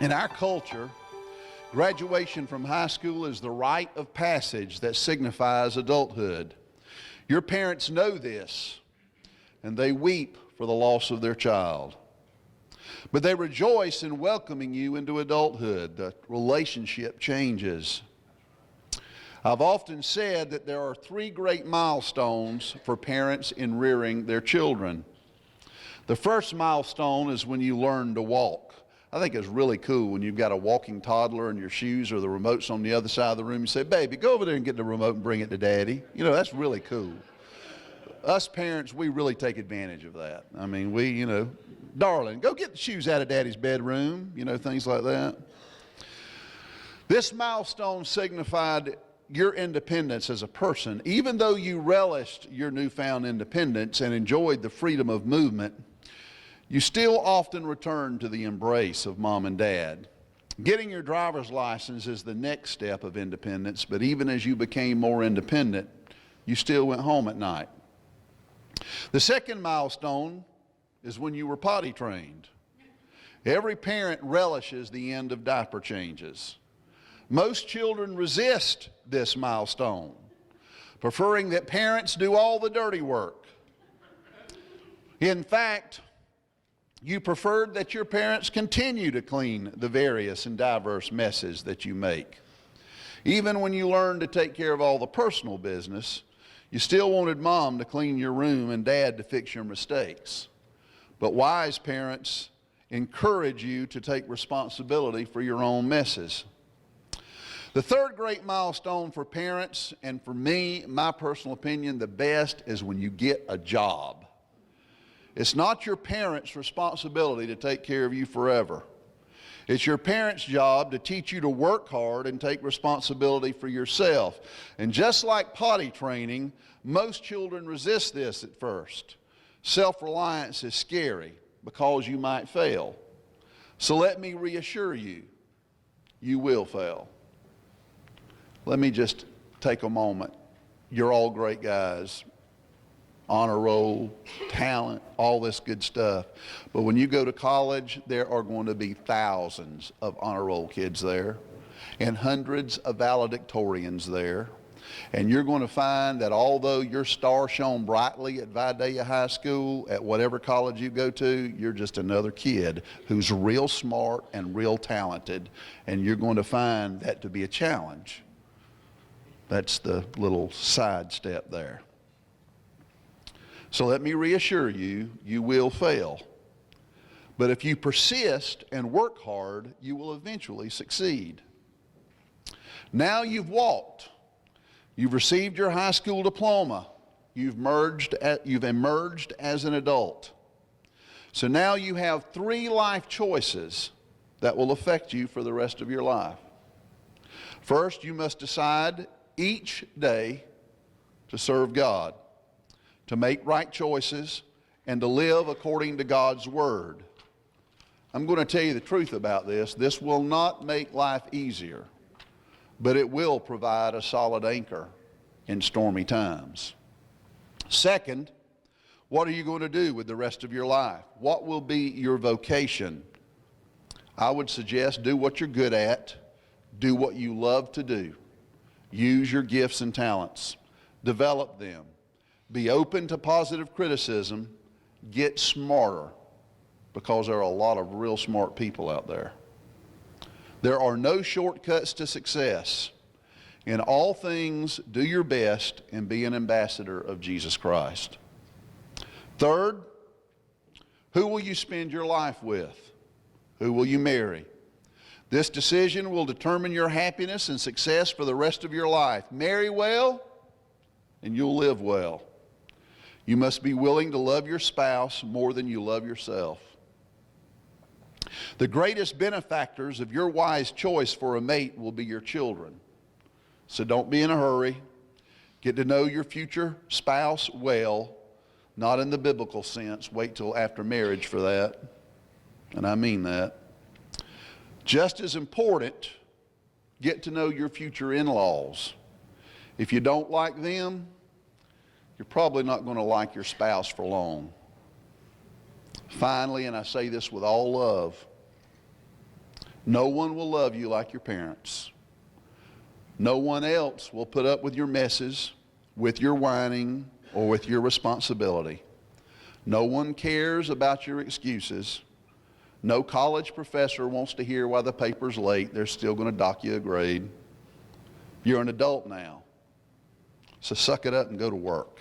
In our culture, graduation from high school is the rite of passage that signifies adulthood. Your parents know this, and they weep for the loss of their child. But they rejoice in welcoming you into adulthood. The relationship changes. I've often said that there are 3 great milestones for parents in rearing their children. The first milestone is when you learn to walk. I think it's really cool when you've got a walking toddler and your shoes or the remote's on the other side of the room. You say, baby, go over there and get the remote and bring it to daddy. You know, that's really cool. Us parents, we really take advantage of that. I mean, darling, go get the shoes out of daddy's bedroom, things like that. This milestone signified your independence as a person. Even though you relished your newfound independence and enjoyed the freedom of movement, you still often return to the embrace of mom and dad. Getting your driver's license is the next step of independence, but even as you became more independent, you still went home at night. The second milestone is when you were potty trained. Every parent relishes the end of diaper changes. Most children resist this milestone, preferring that parents do all the dirty work. In fact, you preferred that your parents continue to clean the various and diverse messes that you make. Even when you learned to take care of all the personal business, you still wanted mom to clean your room and dad to fix your mistakes. But wise parents encourage you to take responsibility for your own messes. The third great milestone for parents, and for me, my personal opinion, the best is when you get a job. It's not your parents' responsibility to take care of you forever. It's your parents' job to teach you to work hard and take responsibility for yourself. And just like potty training, most children resist this at first. Self-reliance is scary because you might fail. So let me reassure you, you will fail. Let me just take a moment. You're all great guys. Honor roll, talent, all this good stuff. But when you go to college, there are going to be thousands of honor roll kids there and hundreds of valedictorians there. And you're going to find that although your star shone brightly at Vidalia High School, at whatever college you go to, you're just another kid who's real smart and real talented. And you're going to find that to be a challenge. That's the little side step there. So let me reassure you, you will fail. But if you persist and work hard, you will eventually succeed. Now you've walked. You've received your high school diploma. You've emerged as an adult. So now you have 3 life choices that will affect you for the rest of your life. First, you must decide each day to serve God, to make right choices, and to live according to God's Word. I'm going to tell you the truth about this. This will not make life easier, but it will provide a solid anchor in stormy times. Second, what are you going to do with the rest of your life? What will be your vocation? I would suggest do what you're good at, do what you love to do. Use your gifts and talents. Develop them. Be open to positive criticism. Get smarter, because there are a lot of real smart people out there. There are no shortcuts to success. In all things, do your best and be an ambassador of Jesus Christ. Third, who will you spend your life with? Who will you marry? This decision will determine your happiness and success for the rest of your life. Marry well, and you'll live well. You must be willing to love your spouse more than you love yourself. The greatest benefactors of your wise choice for a mate will be your children. So don't be in a hurry. Get to know your future spouse well, not in the biblical sense. Wait till after marriage for that. And I mean that. Just as important, get to know your future in-laws. If you don't like them, you're probably not going to like your spouse for long. Finally, and I say this with all love, No one will love you like your parents. No one else will put up with your messes, with your whining, or with your responsibility. No one cares about your excuses. No college professor wants to hear why the paper's late. They're still going to dock you a grade. You're an adult now. So suck it up and go to work.